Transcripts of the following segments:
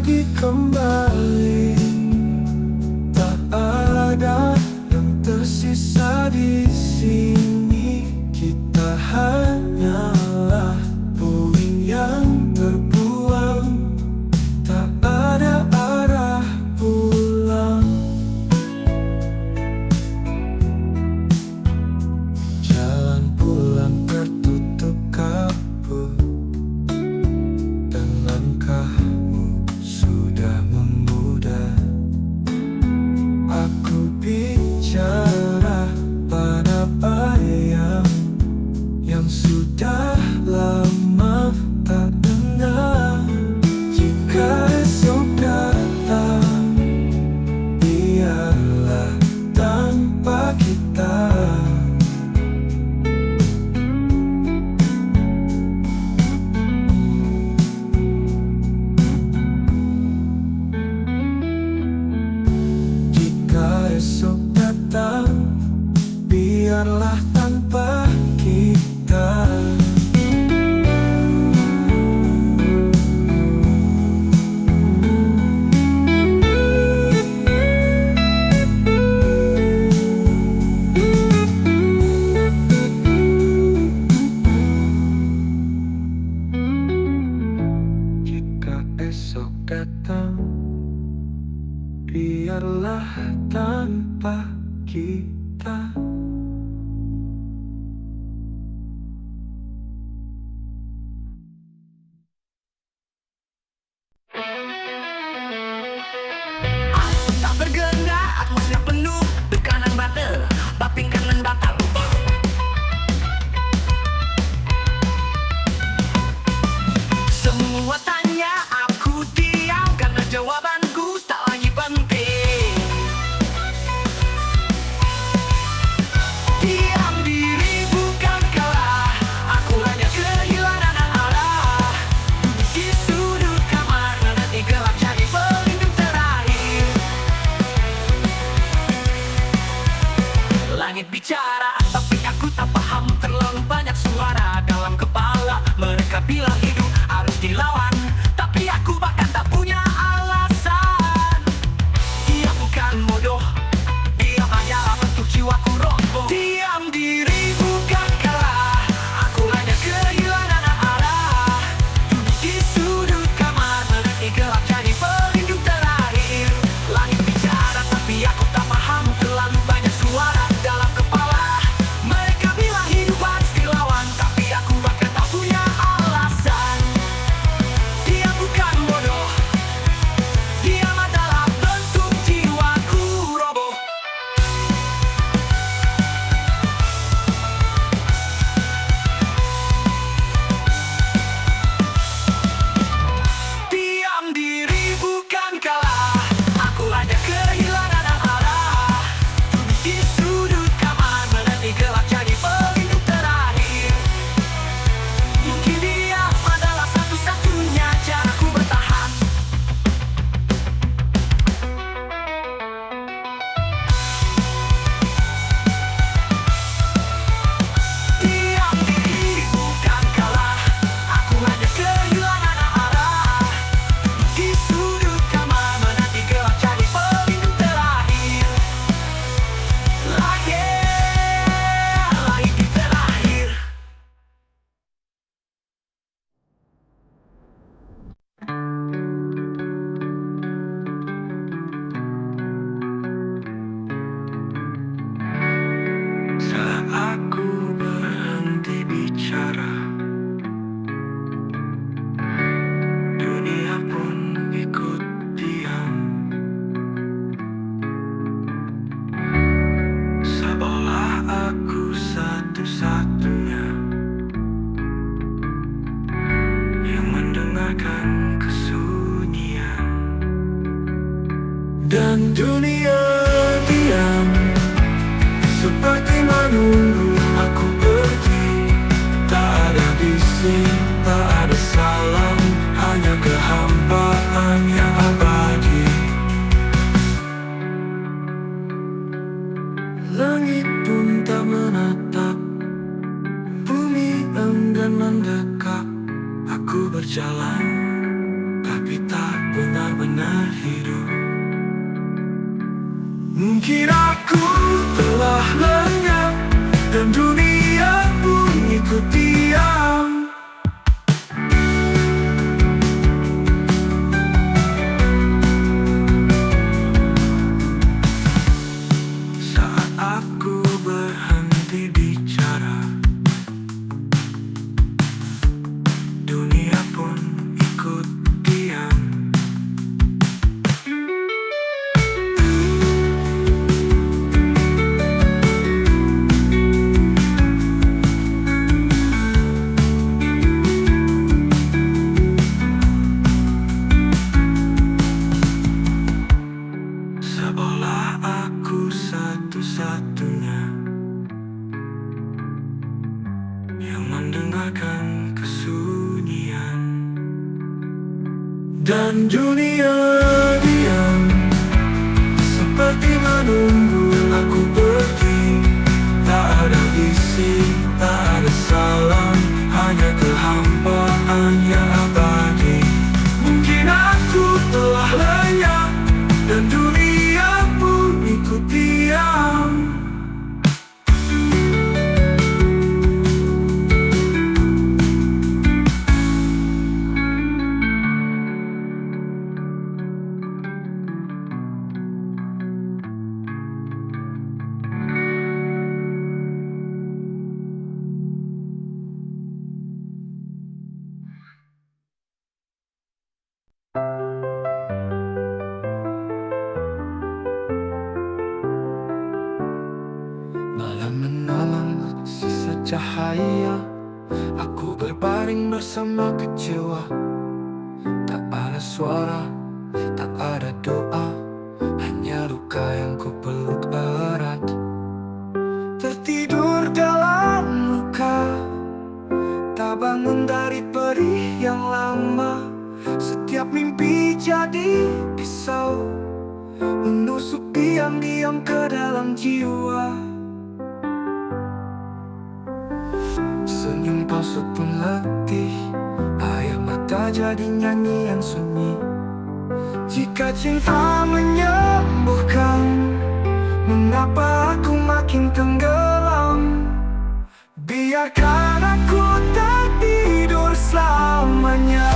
lagi kembali. Tak ada yang tersisa di sini. Kita hanyalah puing yang terbuang. Tak ada arah pulang. Jalan pulang tertutup kabut, dan langkahmu sudah memudar. Aku bicara pada bayang yang sudah lama tak dengar. Jika esok datang, biarlah tanpa kita. Jika esok datang, biarlah tanpa kita. Jika esok datang, biarlah tanpa kita. Tak bergenda, atmosfer penuh tekanan batin, baping kanan batal. Semua tanya, aku diam karena jawabanku tak lagi penting. Diam diri bukan kalah, aku hanya kehilangan arah. Duduk di sudut kamar, menanti gelap jadi pelindung terakhir. Langit bicara, tapi aku tak paham. Terlalu banyak suara dalam kepala. Mereka bilang hidup harus dilawan, tapi aku bahkan tak punya alasan. Dia bukan bodoh, dia hanyalah bentuk jiwaku roboh. Diam diri bukan kalah, aku hanya kehilangan arah. Duduk di sudut kamar, menanti gelap jadi pelindung terakhir. Langit bicara, tapi aku tak paham. Terlalu banyak suara dalam kepala. Mereka bilang hidup harus dilawan, tapi aku bahkan tak punya alasan. Dia bukan bodoh, dia adalah bentuk jiwaku roboh. Diam diri bukan kalah, aku hanya kehilangan arah. Duduk di sudut kamar, menanti gelap jadi pelindung terakhir. Mungkin dia adalah satu-satunya caraku bertahan. Diam diri bukan kalah, aku hanya kehilangan arah. Di sudut kamar, menanti gelap jadi pelindung terakhir. Langit terakhir. Saat aku berhenti bicara, dunia pun ikut diam. Seolah aku satu-satunya yang mendengarkan kesunyian. Dan dunia diam, seperti menunggu aku pergi. Tak ada bising, tak ada salam, hanya kehampaan yang abadi. Langit pun tak menatap, bumi enggan mendekat. Aku berjalan, tapi tak benar benar-benar hidup. Mungkin aku telah lenyap dan dunia pun ikut diam. Saat aku berhenti bicara, dunia pun ikut diam. Seolah aku satu-satunya yang mendengarkan kesunyian, dan dunia diam seperti menunggu aku pergi. Tak ada isi, tak ada salam, hanya kehampaan yang abadi. Mungkin aku telah lenyap dan dunia pun ikut diam. Malam menolong sisa cahaya, aku berbaring bersama kecewa. Tak ada suara, tak ada doa, hanya luka yang ku peluk erat. Tertidur dalam luka, tak bangun dari perih yang lama. Setiap mimpi jadi pisau, menusuk diam-diam ke dalam jiwa. Senyum palsu pun letih, air mata jadi nyanyian sunyi. Jika cinta menyembuhkan, mengapa aku makin tenggelam? Biarkan aku tertidur selamanya.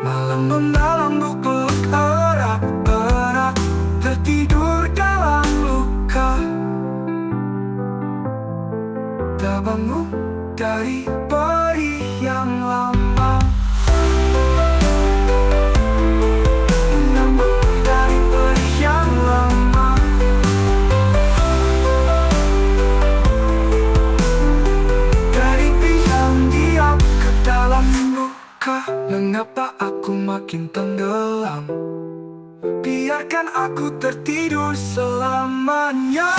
Malam memelambuk peluk erat-erat, tertidur dalam luka. Tak bangun dari perih yang lama. Menambuk dari perih yang lama. Dari diam-diam ke dalam luka. Mengapa aku makin tenggelam? Biarkan aku tertidur selamanya.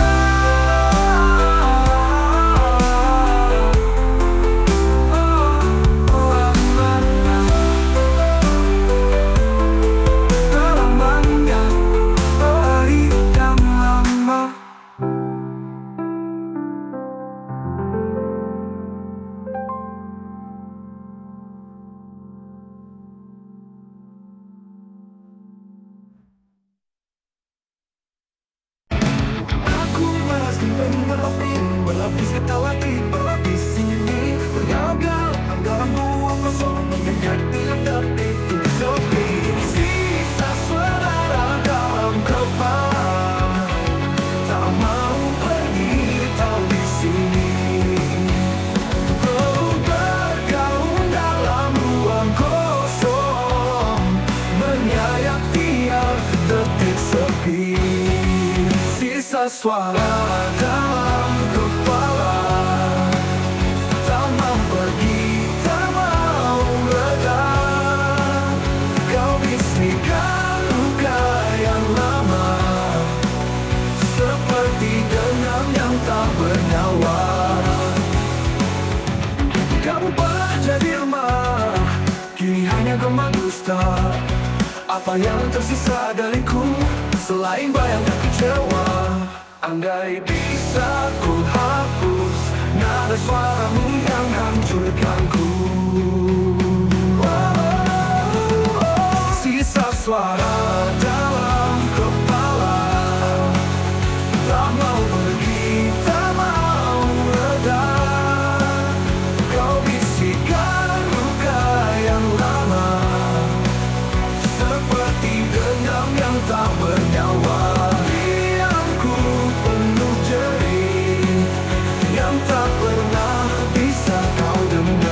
Selamanya, perih dan lama. Aku merasa berlapis ketawati, berlapis ini bergagal dalam ruang kosong, menyengat dengan detik sepi. Sisa suara dalam kepala, tak mau pergi, tahu di sini. Oh, bergaung dalam ruang kosong, menyayat tiap detik sepi. Sisa suara dalam kepala, tak mau pergi, tak mau reda. Kau bisikan luka yang lama, seperti denam yang tak bernyawa. Kamu pernah jadi rumah, kini hanya hanya gema dusta. Apa yang tersisa dariku selain bayang dan kecewa? Andai bisa ku hapus nada suaramu yang hancurkanku. Sisa suara dalam kepala, tak mau pergi, tak mau reda. Kau bisikan luka yang lama, seperti dendam yang tak bernyawa. Diamku penuh jerih, yang tak pernah bisa kau dengar.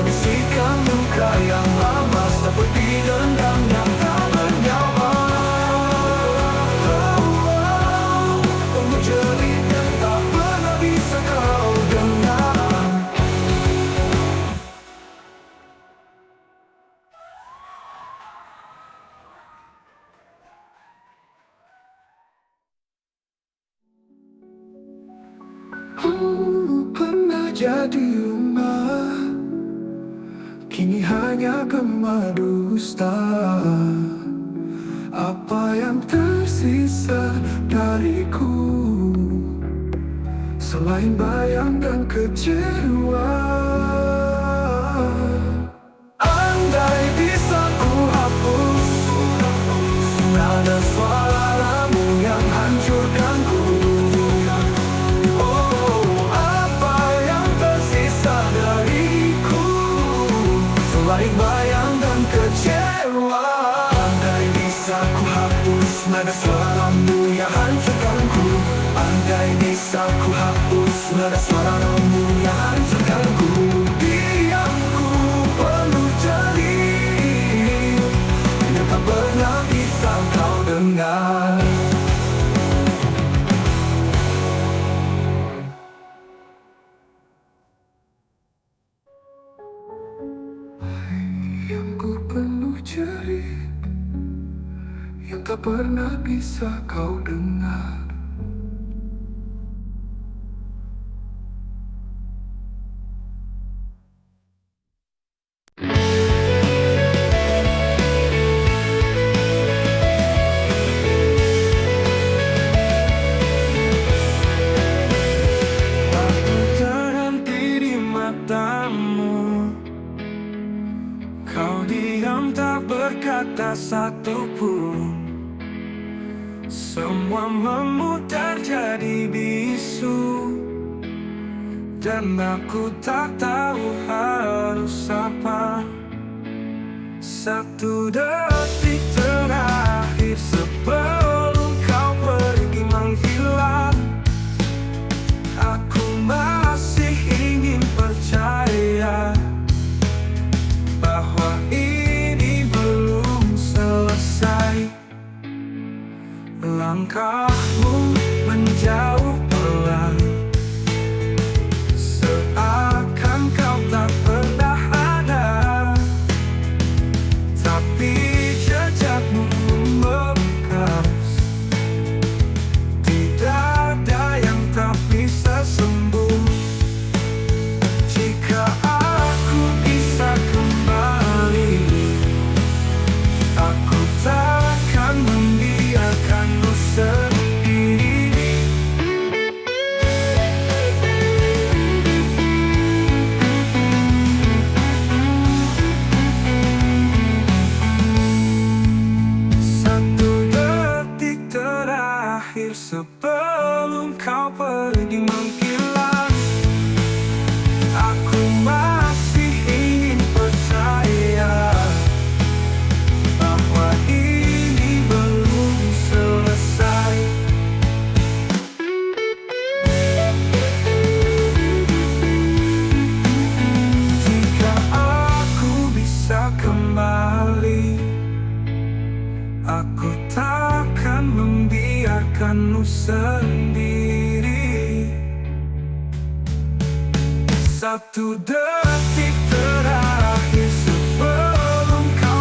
Bisikan luka yang lama, seperti dendam yang tak bernyawa. Penuh jerih yang tak pernah bisa kau dengar. Pernah jadi rumah, kini hanya gema dusta. Apa yang tersisa dariku selain bayang dan kecewa? Andai bisa ku hapus nada suaramu yang hancurkanku. Apa yang tersisa dariku selain bayang dan kecewa? Andai bisa ku hapus nada suaramu yang hancurkanku. Andai bisa ku hapus nada suaramu yang hancurkanku. Diamku penuh jerih, yang tak pernah bisa kau dengar. Yang ku penuh jerih, yang tak pernah bisa kau dengar. Aku terhenti di matamu, kau diam tak berkata satupun. Semua memutar jadi bisu, dan aku tak tahu harus apa. Satu detik terakhir sebelum kau pergi menghilang, aku masih ingin percaya bahwa ini belum selesai. Langkahmu menjauh pelan, seakan kau tak pernah ada. Tapi jejakmu membekas, tidak ada yang tak bisa sembuh. Jika aku bisa kembali, aku takkan membiarkanmu sendiri. Satu detik terakhir sebelum kau pergi menghilang, aku masih ingin percaya bahwa ini belum selesai. Jika aku bisa kembali, aku takkan membiarkanmu sendiri. Satu detik terakhir sebelum kau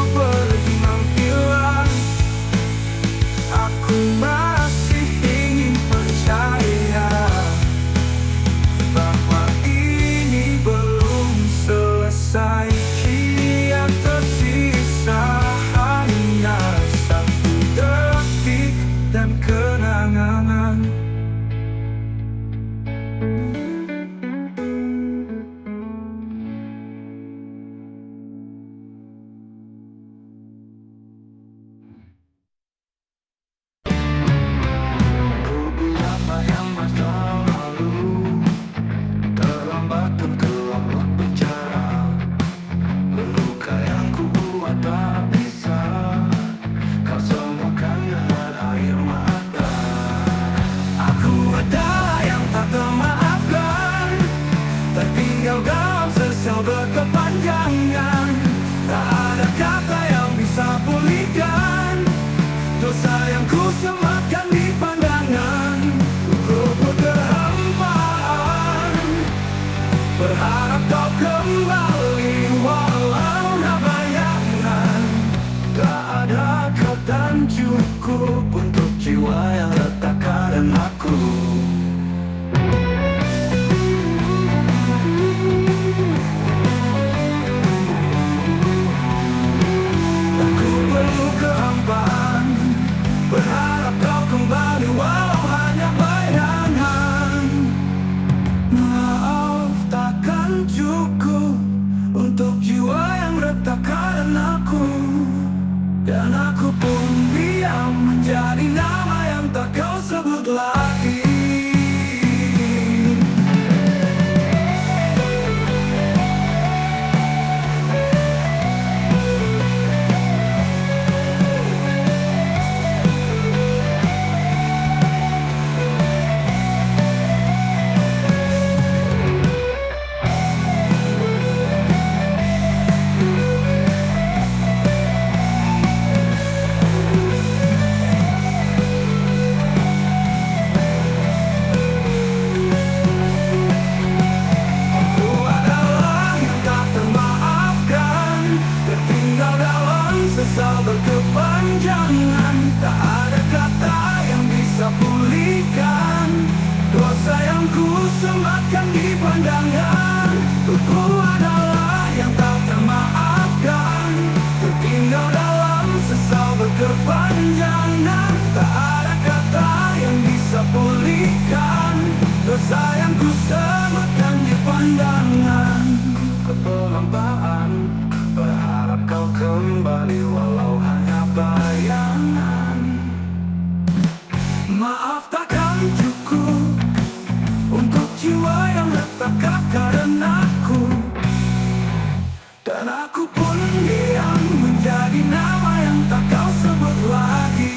Dan aku pun diam menjadi nama yang tak kau sebut lagi.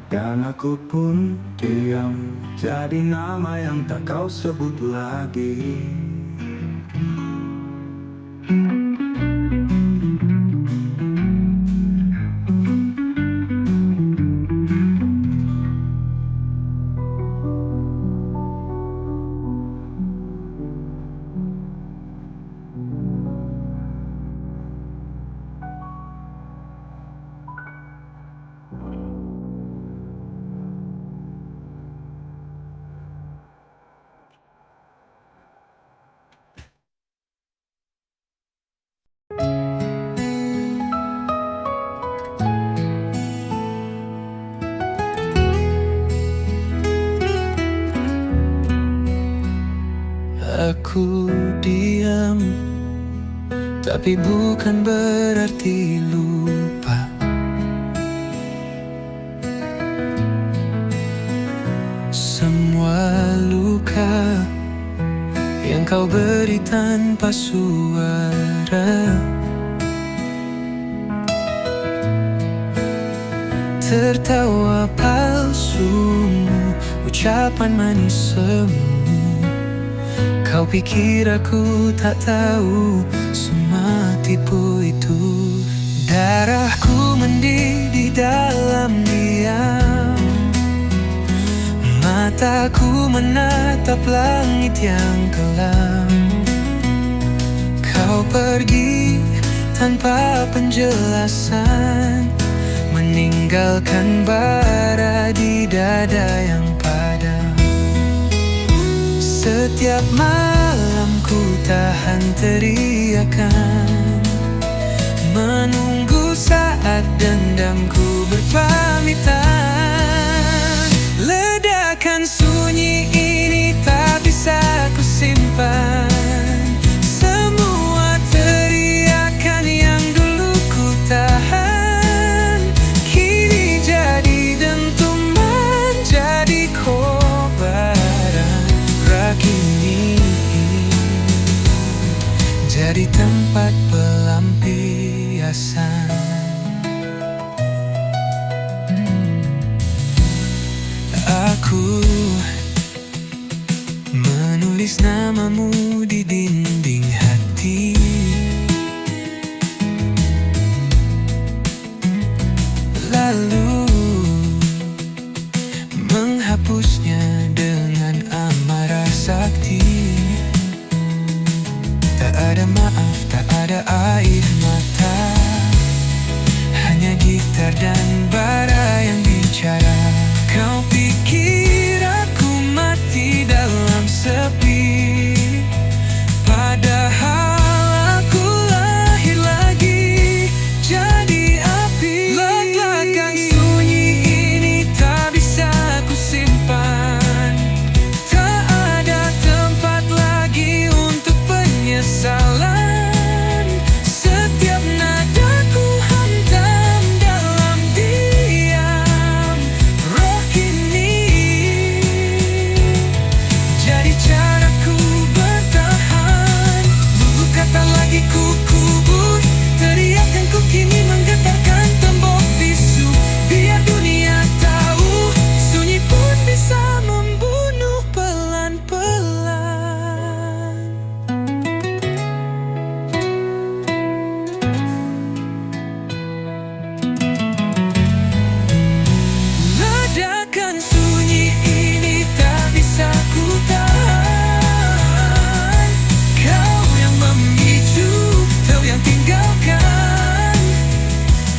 Dan aku pun diam jadi nama yang tak kau sebut lagi. Aku diam, tapi bukan berarti lupa. Semua luka yang kau beri tanpa suara, tertawa palsumu, ucapan manis semu. Kau pikir aku tak tahu semua tipu itu. Darahku mendidih dalam diam, mataku menatap langit yang kelam. Kau pergi tanpa penjelasan, meninggalkan bara di dada yang padam. Setiap malam ku tahan teriakan, menunggu saat dendamku berpamitan. Ledakan sunyi ini tak bisa ku simpan. Semua teriakan yang dulu ku tahan, kini jadi dentuman, jadi kobaran. Kini jadi tempat pelampiasan. Aku menulis namamu di dinding hati, lalu menghapusnya dengan amarah sakti. Tak ada maaf, tak ada air mata, hanya gitar dan bara yang bicara. Kau pikir aku mati dalam sepi, padahal aku lahir lagi jadi api. Ledakan sunyi ini tak bisa ku simpan. Tak ada tempat lagi untuk penyesalan. Setiap nada ku hantam dalam diam. Roh kini jadi caraku bertahan. Luka tak lagi ku kubur, teriakanku kini menggetarkan tembok bisu. Biar dunia tahu, sunyi pun bisa membunuh pelan-pelan. Ledakan sunyi ini tak bisa ku tahan. Kau yang memicu, kau yang tinggalkan.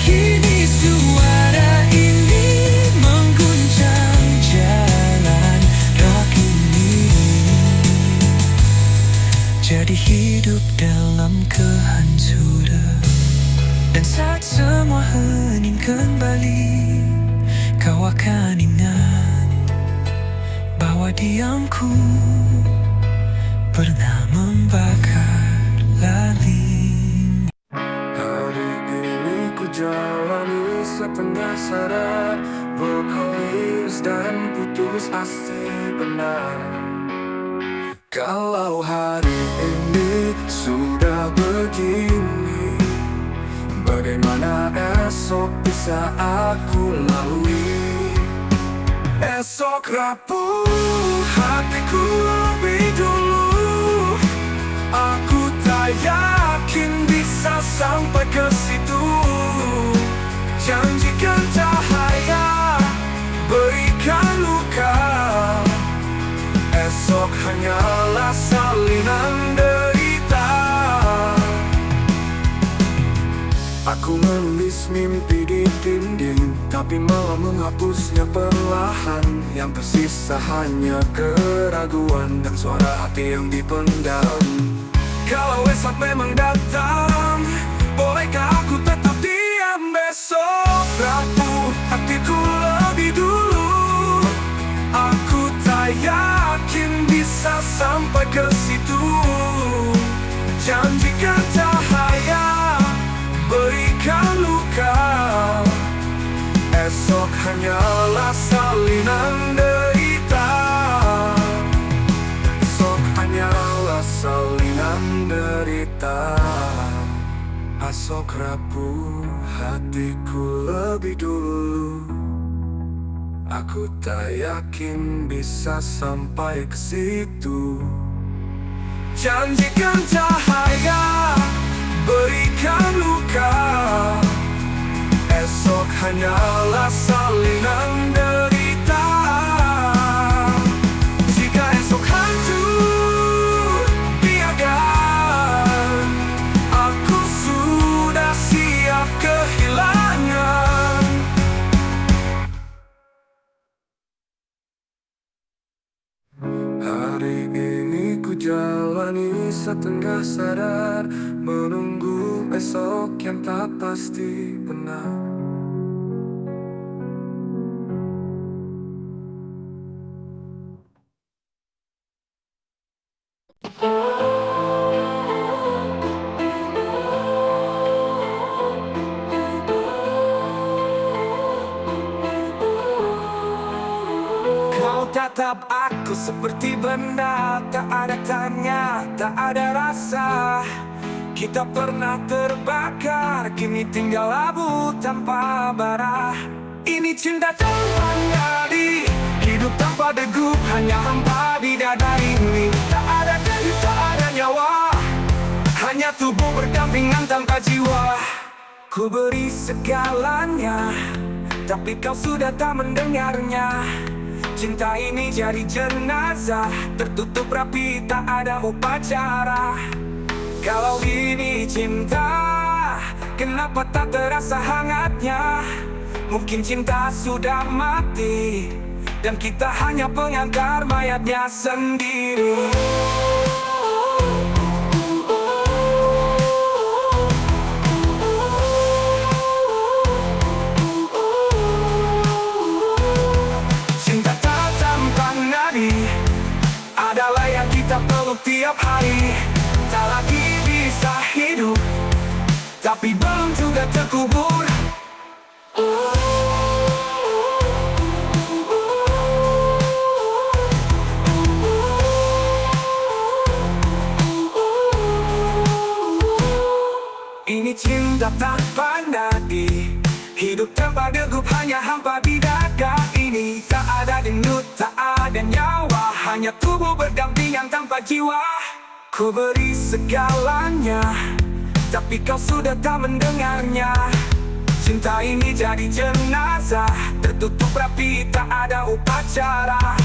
Kini suara ini mengguncang jalan. Rock ini jadi hidup dalam kehancuran. Dan saat semua hening kembali, kau akan ingat bahwa diamku pernah membakar langit. tulus dan putus asa benar. Kalau hari ini sudah begini, bagaimana esok bisa aku lalui? Esok rapuh hatiku lebih dulu. Aku tak yakin bisa sampai ke situ. Janjikan cahaya, berikan luka. Esok hanyalah salinan derita. Aku menulis mimpi di dinding, tapi malah menghapusnya perlahan. Yang tersisa hanya keraguan dan suara hati yang dipendam. Kalau esok memang datang, bolehkah aku tetap diam? Besok rapuh hatiku lebih dulu. Aku tak yakin bisa sampai ke situ. Janjikan cahaya, berikan luka. Esok hanyalah salinan derita. Esok hanyalah salinan derita. Esok rapuh hatiku lebih dulu. Aku tak yakin bisa sampai ke situ. Janjikan cahaya, berikan luka. Esok hanyalah salinan derita. Jika esok hancur, biarkan. Aku sudah siap kehilangan. Hari ini ku jalani setengah sadar, menunggu esok yang tak pasti benar. Kau tatap aku seperti benda, tak ada tanya, tak ada rasa. Kita pernah terbakar, kini tinggal abu tanpa bara. Ini cinta tanpa nadi, hidup tanpa degup, hanya hampa di dada ini. Tak ada denyut, tak ada nyawa, hanya tubuh berdampingan tanpa jiwa. Ku beri segalanya, tapi kau sudah tak mendengarnya. Cinta ini jadi jenazah, tertutup rapi, tak ada upacara. Kalau ini cinta, kenapa tak terasa hangatnya? Mungkin cinta sudah mati, dan kita hanya pengantar mayatnya sendiri. Cinta tak tanpa nadi adalah yang kita peluk tiap hari. Tak lagi bisa hidup, tapi belum juga terkubur. Ini cinta tanpa nadi, hidup tanpa degup, hanya hampa di dada ini. Tak ada denyut, tak ada nyawa, hanya tubuh berdampingan tanpa jiwa. Ku beri segalanya, tapi kau sudah tak mendengarnya. Cinta ini jadi jenazah, tertutup rapi, tak ada upacara.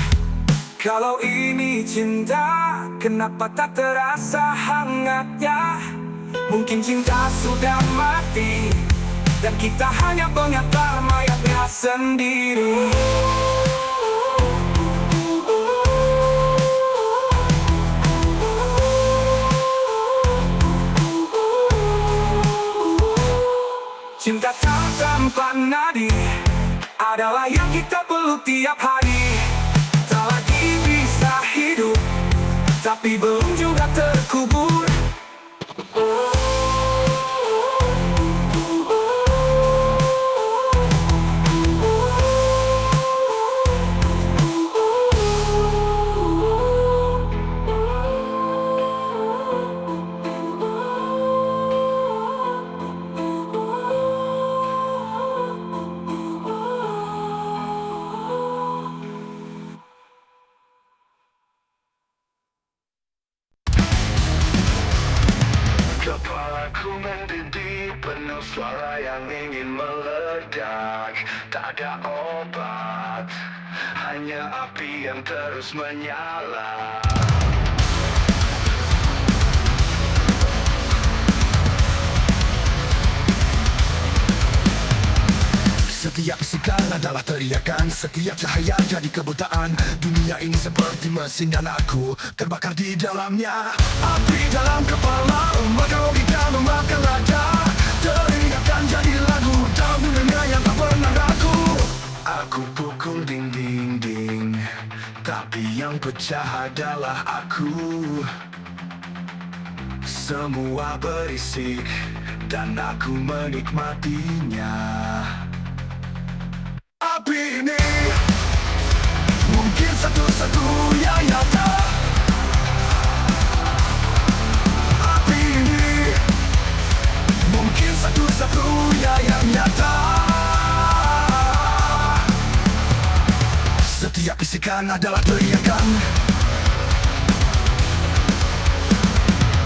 Kalau ini cinta, kenapa tak terasa hangatnya? Mungkin cinta sudah mati, dan kita hanya pengantar mayatnya sendiri. Cinta tak tanpa nadi adalah yang kita peluk tiap hari. Tak lagi bisa hidup, tapi belum juga terkubur. Aku mendidih penuh suara yang ingin meledak. Tak ada obat, hanya api yang terus menyala. Setiap bisikan adalah teriakan, setiap cahaya jadi kebutaan. Dunia ini seperti mesin dan aku terbakar di dalamnya. Api dalam kepala, maka logika memakan raja. Teriakan jadi lagu dalam dunia yang tak pernah ragu. Aku pukul dinding, tapi yang pecah adalah aku. Semua berisik, dan aku menikmatinya. Api ini mungkin satu-satunya nyata. Api ini mungkin satu-satunya yang nyata. Setiap bisikan adalah teriakan,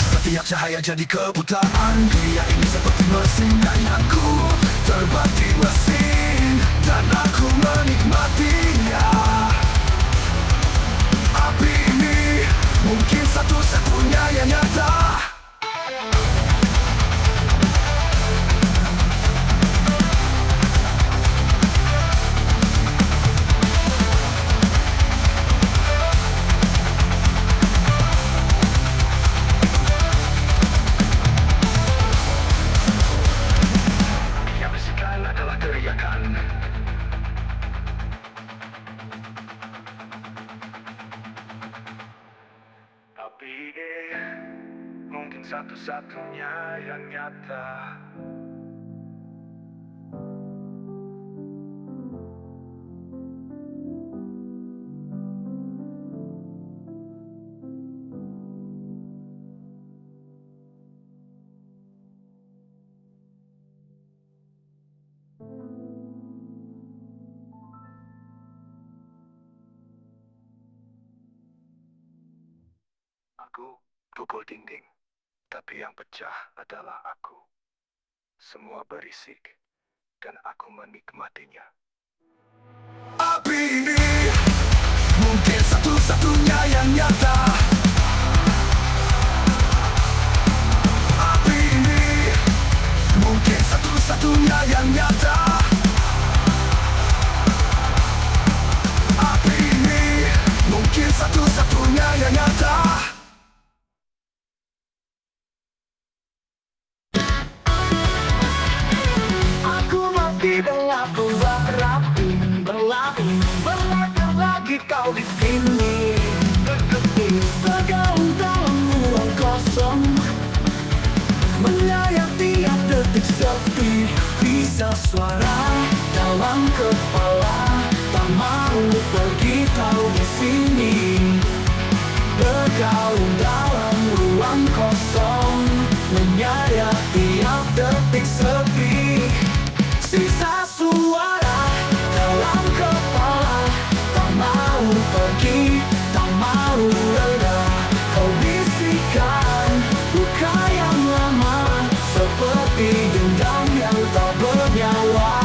setiap cahaya jadi kebutaan. Dunia ini seperti mesin dan aku terbati mesin, dan aku menikmatinya. Api ini mungkin satu-satunya yang nyata. Yang bisikan adalah teriakan, tapi mungkin satu-satunya yang nyata. Aku pukul dinding, tapi yang pecah adalah aku. Semua berisik, dan aku menikmatinya. Api ini mungkin satu-satunya yang nyata. Api ini mungkin satu-satunya yang nyata. Api ini mungkin satu-satunya yang nyata. Aku mati dan aku berapi, berlakar lagi kau di sini. Bergaung dalam ruang kosong, melayang tiap detik sepi. Bisa suara dalam kepala, tak mau pergi tahu di sini. Bergaung dalam ruang kosong, menyayat tiap detik sepi. Sisa suara dalam kepala, tak mau pergi, tak mau reda. Kau bisikan luka yang lama, seperti dendam yang tak bernyawa.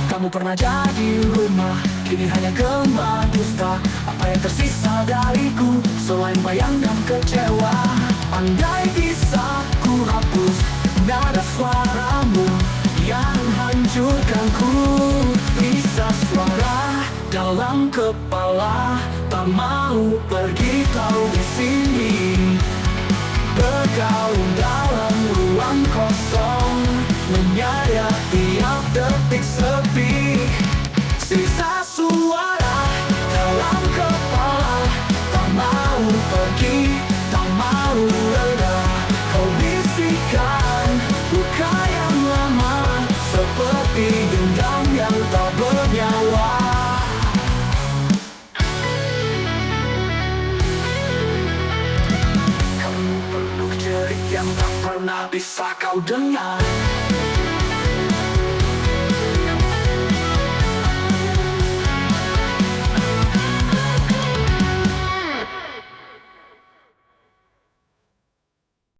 Kamu pernah jadi rumah, kini hanya gema dusta. Apa yang tersisa dariku selain bayang dan kecewa? Andai bisa ku hapus nada suaramu yang hancurkanku. Bisa suara dalam kepala, tak mau pergi tahu di sini. Bergaung dalam ruang kosong, menyayat tiap detik sepi. Sisa suara dalam kepala, tak mau pergi, tak mau reda. Kau bisikan luka yang lama, seperti dendam yang tak bernyawa. Kamu penuh jerit yang tak pernah bisa kau dengar.